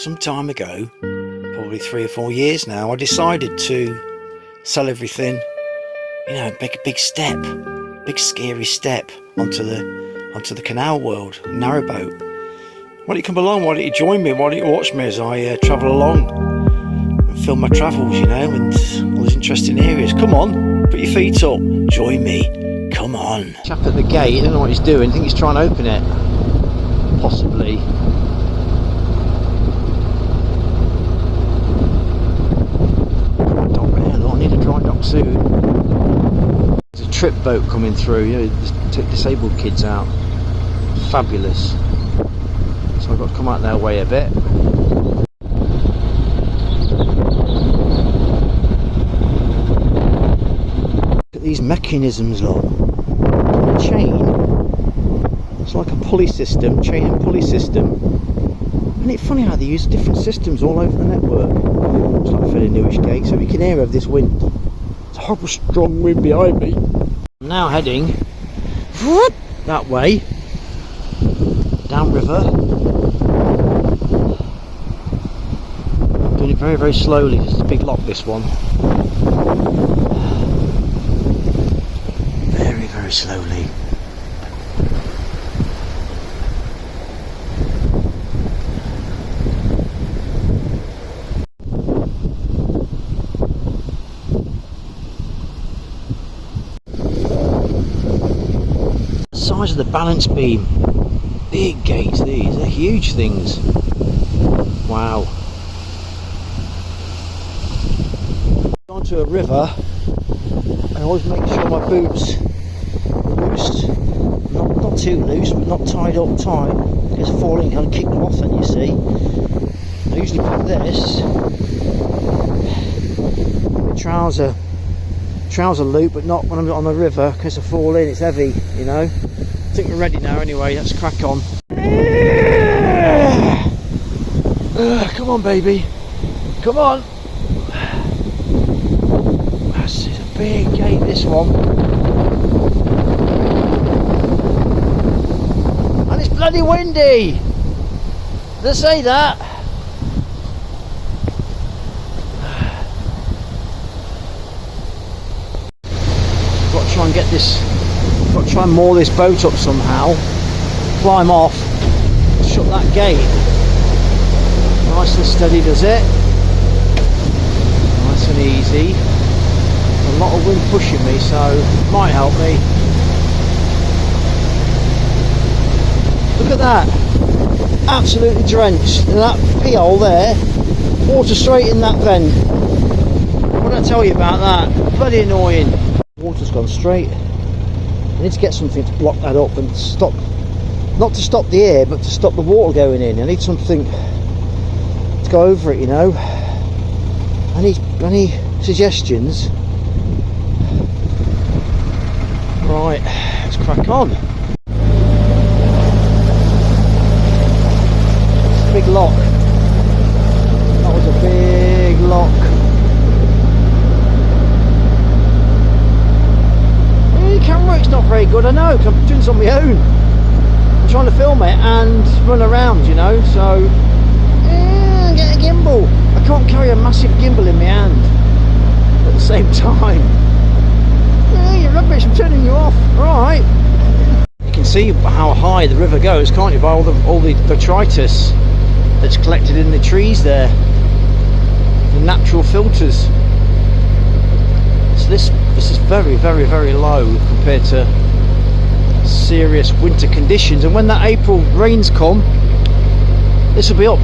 some time ago, probably 3 or 4 years now, I decided to sell everything, you know, make a big step, big scary step onto the canal world, narrowboat. Why don't you come along? Why don't you join me? Why don't you watch me as I travel along and film my travels, you know, and all these interesting areas? Come on, put your feet up, join me, come on. Chap at the gate, I don't know what he's doing. I think he's trying to open it, possibly. I need a dry dock soon. There's a trip boat coming through, you know, take disabled kids out. Fabulous. So I've got to come out their way a bit. Look at these mechanisms, look. The chain. It's like a pulley system, chain and pulley system. Isn't it funny how they use different systems all over the network? It's like a fairly newish gate, so you can hear of this wind. It's a horrible strong wind behind me. I'm now heading that way, down river. I'm doing it very, very slowly. It's a big lock, this one. Very, very slowly. Size of the balance beam, big gates. These are huge things. Wow. Onto a river, I always make sure my boots are loose, not too loose, but not tied up tight, because falling I'll kick them off. Then you see, I usually put this trouser loop, but not when I'm on the river, because I fall in. It's heavy, you know. I think we're ready now anyway, let's crack on. Come on, baby, come on. This is a big gate, this one. And it's bloody windy. Did I say that? Got to try and get this, got to try and moor this boat up somehow, climb off, shut that gate. Nice and steady does it, nice and easy. A lot of wind pushing me, so it might help me. Look at that, absolutely drenched, and that pee hole there, water straight in that vent. What did I tell you about that? Bloody annoying. Water's gone straight. I need to get something to block that up and stop, not to stop the air, but to stop the water going in. I need something to go over it, you know. Any suggestions? Right, let's crack on. It's a big lock. That was a big lock. Camera, it's not very good, I know, because I'm doing this on my own. I'm trying to film it and run around, you know, so get a gimbal. I can't carry a massive gimbal in my hand at the same time. You're rubbish, I'm turning you off. Alright. You can see how high the river goes, can't you, by all the detritus that's collected in the trees there, the natural filters. So this is very, very, very low compared to serious winter conditions, and when that April rains come, this will be up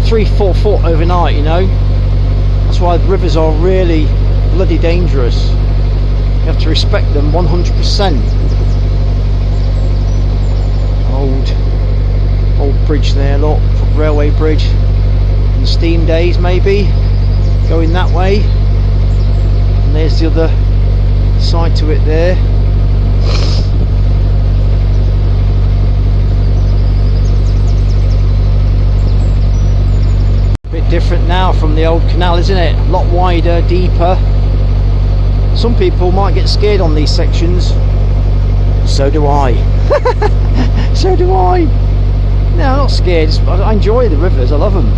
3-4 foot overnight, you know. That's why the rivers are really bloody dangerous. You have to respect them 100%. Old bridge there, look, railway bridge. In the steam days, maybe going that way. And there's the other side to it there. A bit different now from the old canal, isn't it? A lot wider, deeper. Some people might get scared on these sections. So do I. So do I. No, I'm not scared. I enjoy the rivers. I love them.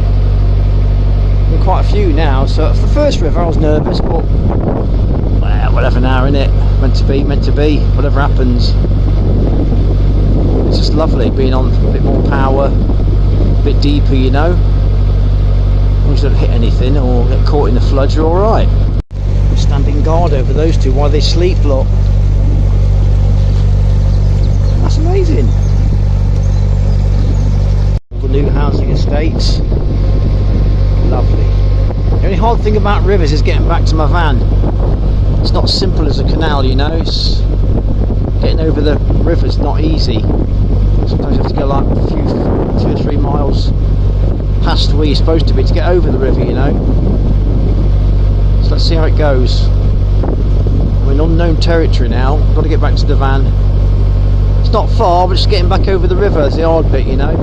Been quite a few now, so for the first river I was nervous, but well, whatever now, innit? Meant to be, whatever happens. It's just lovely being on a bit more power, a bit deeper, you know. As long as you don't hit anything or get caught in the flood, you're alright. I'm standing guard over those two while they sleep, look. That's amazing. The new housing estates. Lovely. The only hard thing about rivers is getting back to my van. It's not as simple as a canal, you know. It's getting over the river's not easy. Sometimes you have to go like a few, 2 or 3 miles past where you're supposed to be to get over the river, you know. So let's see how it goes. I'm in unknown territory now. I've got to get back to the van. It's not far, but just getting back over the river is the hard bit, you know.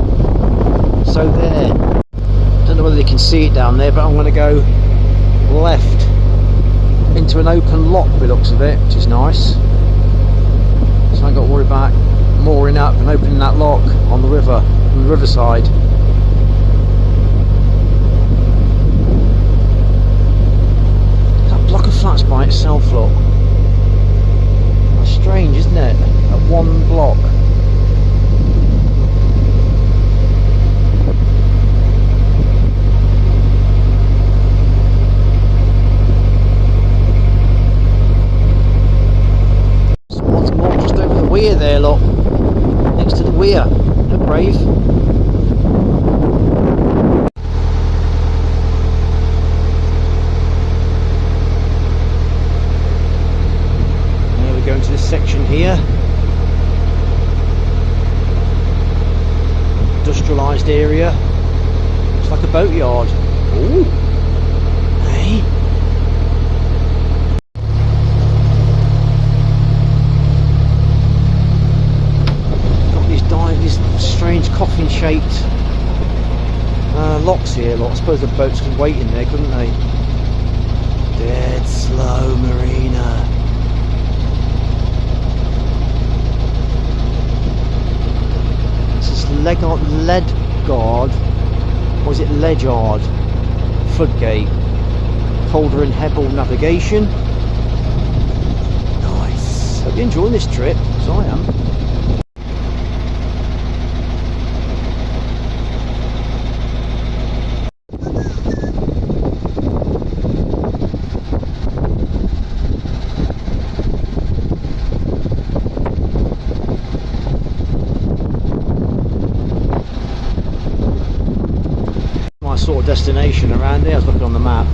So there. Don't know whether you can see it down there, but I'm going to go left into an open lock by the looks of it, which is nice. So I ain't got to worry about mooring up and opening that lock on the river, on the riverside. That block of flats by itself, look. That's strange, isn't it? That one block. Weir there, look, next to the weir. They're brave. There we go into this section here. Industrialised area. Looks like a boatyard. Ooh. Hey. Strange coffin-shaped locks here. Look, I suppose the boats could wait in there, couldn't they? Dead slow marina. This is Ledgard, or is it Ledgard? Floodgate. Calder and Hebble navigation. Nice. Hope you're enjoying this trip, as I am. Sort of destination around here. I was looking on the map.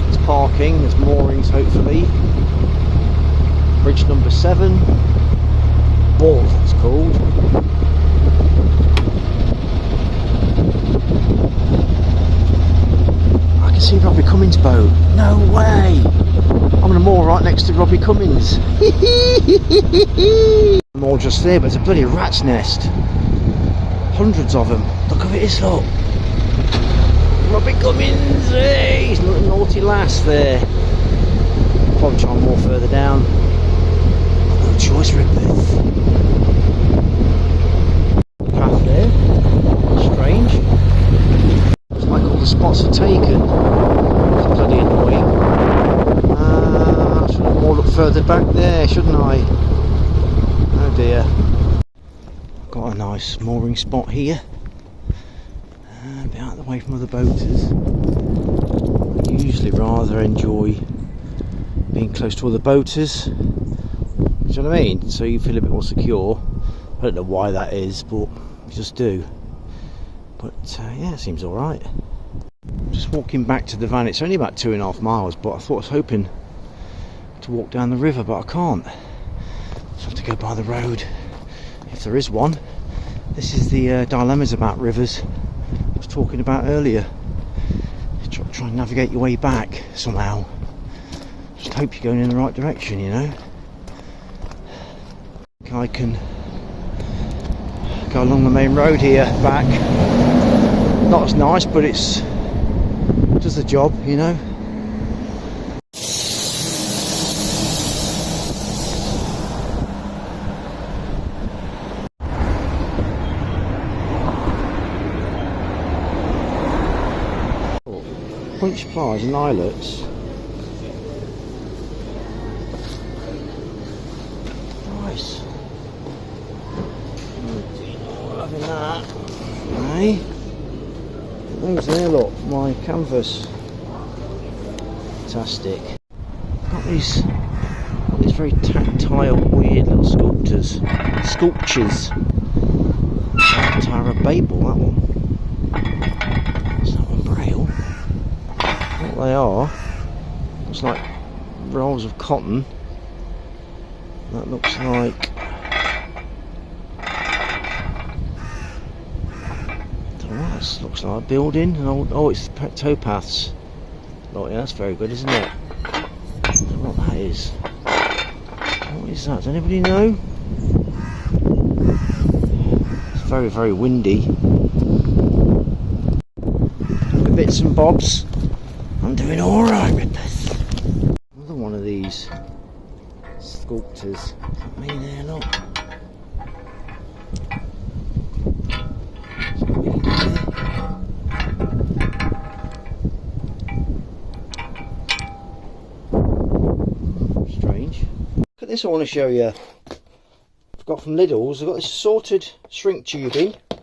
There's parking, there's moorings hopefully. Bridge number 7. Wall, it's called. I can see Robbie Cummins' boat. No way! I'm going to moor right next to Robbie Cummins. I'm all just there, but it's a bloody rat's nest. Hundreds of them. Look at this, look. Robbie Cummins, hey, he's not a naughty lass there. Probably try more further down. No choice, Ripley. Path there. Strange. Looks like all the spots are taken. It's bloody annoying. I should have more looked further back there, shouldn't I? Oh dear. Got a nice mooring spot here, a bit out of the way from other boaters. I usually rather enjoy being close to other boaters, do you know what I mean? So you feel a bit more secure. I don't know why that is, but you just do. But yeah, it seems alright. Just walking back to the van. It's only about 2.5 miles, but I thought I was hoping to walk down the river, but I can't. Just have to go by the road, if there is one. This is the dilemmas about rivers I was talking about earlier. Try and navigate your way back somehow. Just hope you're going in the right direction, you know. I can go along the main road here back. Not as nice, but it does the job, you know. punch pliers and eyelets. Nice. Having that. Hey. Those there, look, my canvas. Fantastic. Got these very tactile, weird little sculptures. Tower of Babel, that one. Is that one Braille? What they are? Looks like rolls of cotton. That looks like. Don't know what this looks like. A building. An old. Oh, it's towpaths. Oh, yeah, that's very good, isn't it? I don't know what that is. What is that? Does anybody know? It's very, very windy. The bits and bobs. I'm doing alright with this. Another one of these sculptors. Is that me there? Look. Is that me there? Strange. Look at this, I want to show you. I've got from Lidl's. I've got this sorted shrink tubing. I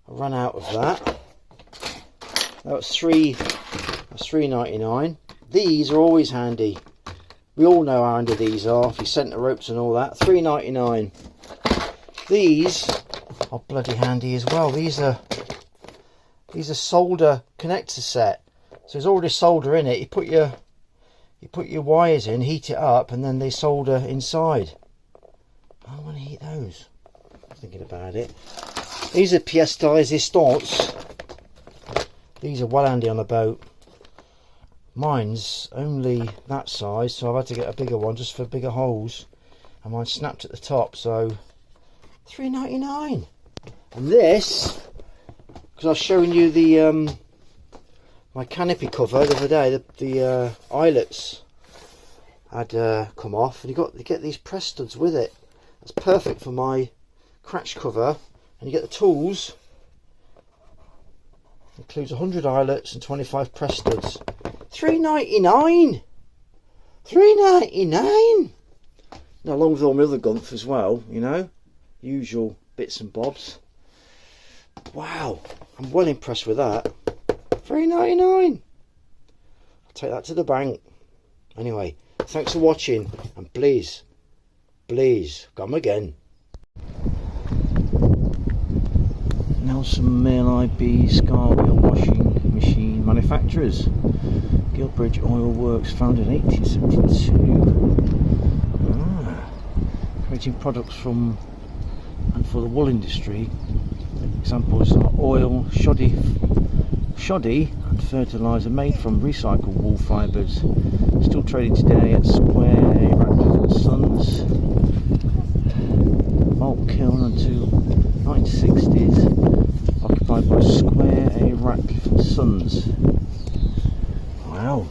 ran out of that. That was $3.99. These are always handy. We all know how handy these are. If you centre ropes and all that. $3.99. These are bloody handy as well. These are solder connector set. So there's already solder in it. You put your wires in, heat it up, and then they solder inside. I want to heat those. I'm thinking about it. These are pièces de résistance. These are well handy on a boat. Mine's only that size, so I've had to get a bigger one just for bigger holes. And mine snapped at the top, so $3.99. And this, because I was showing you the my canopy cover the other day, the eyelets had come off, and you get these press studs with it. That's perfect for my crash cover, and you get the tools. Includes 100 eyelets and 25 press studs. $3.99. $3.99. Now, along with all my other gumph as well, you know, usual bits and bobs. Wow, I'm well impressed with that. $3.99. I'll take that to the bank. Anyway, thanks for watching, and please come again. Nelson Mill IB Scar Wheel Washing Machine Manufacturers. Gilbridge Oil Works, founded in 1872. Creating products from and for the wool industry. Examples are oil, shoddy and fertiliser made from recycled wool fibres. Still trading today at Square A. Radcliffe & Sons. Malt kiln until 1960s. Occupied by Square A. Radcliffe & Sons. Wow.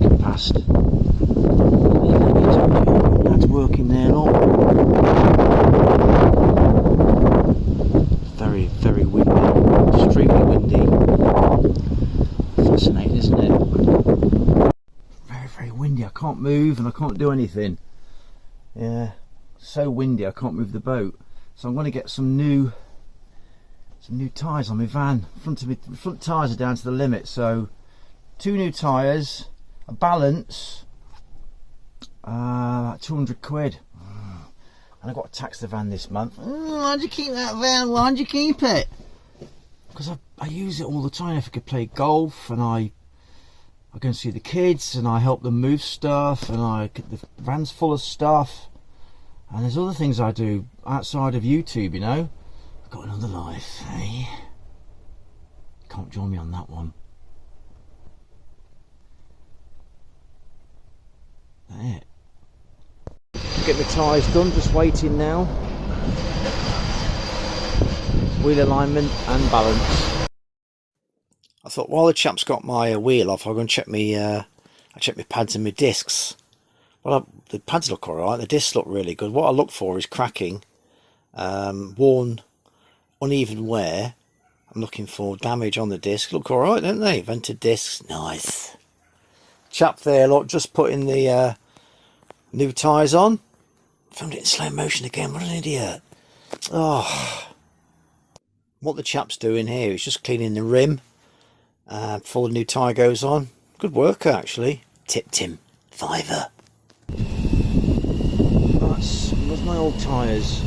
Get past. That's working there, look. Very, very windy. Extremely windy. Fascinating, isn't it? Very, very windy. I can't move and I can't do anything. Yeah. So windy I can't move the boat. So I'm going to get some new tyres on my van. The front tyres are down to the limit, so 2 new tyres, a balance, about 200 quid. And I've got to tax the van this month. Why'd you keep that van? Why'd you keep it? Because I use it all the time. If I could play golf, and I go and see the kids, and I help them move stuff, and the van's full of stuff. And there's other things I do outside of YouTube, you know. I've got another life, eh? Can't join me on that one. That's it. Get my tyres done, just waiting now. Wheel alignment and balance. I thought while the chap's got my wheel off, I'm going to check my pads and my discs. Well, the pads look alright, the discs look really good. What I look for is cracking, worn uneven wear. I'm looking for damage on the disc. Look alright, don't they? Vented discs, nice. Chap there, look, just putting the new tyres on. Filmed it in slow motion again, what an idiot. Oh, what the chap's doing here is just cleaning the rim before the new tyre goes on. Good work actually. Tipped him, £5. Where's my old tyres?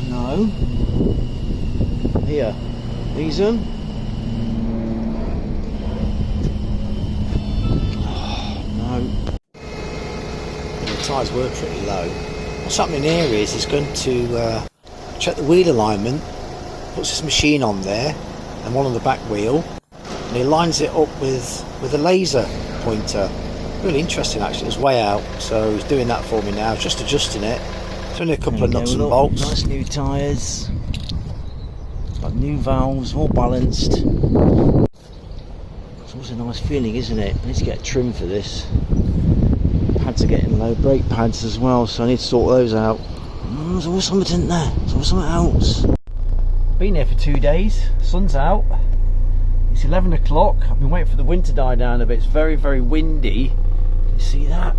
No. Here, these them. No. The tyres were pretty low. What's happening here is he's going to check the wheel alignment, puts this machine on there and one on the back wheel, and he lines it up with a laser pointer. Really interesting actually. It was way out, so he's doing that for me now, just adjusting it. It's only a couple of nuts and bolts. Nice new tyres, got new valves, all balanced. It's always a nice feeling, isn't it? I need to get a trim for this. Pads are getting low, brake pads as well, so I need to sort those out. There's always something in there, there's always something else. Been here for 2 days, sun's out, it's 11 o'clock. I've been waiting for the wind to die down a bit. It's very, very windy. Can you see that?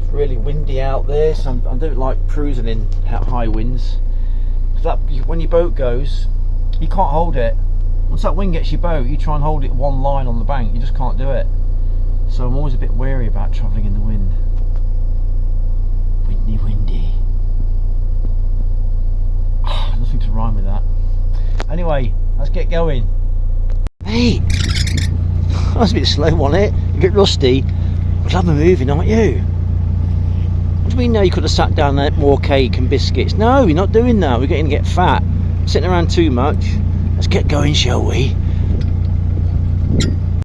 It's really windy out there, so I don't like cruising in high winds. When your boat goes, you can't hold it. Once that wind gets your boat, you try and hold it one line on the bank, you just can't do it. So I'm always a bit wary about travelling in the wind. Windy, windy. Nothing to rhyme with that. Anyway, let's get going. Hey! That was a bit slow, wasn't it? A bit rusty. But I'm moving, aren't you? What do you mean now you could have sat down and ate more cake and biscuits? No, you're not doing that. We're getting to get fat. Sitting around too much. Let's get going, shall we?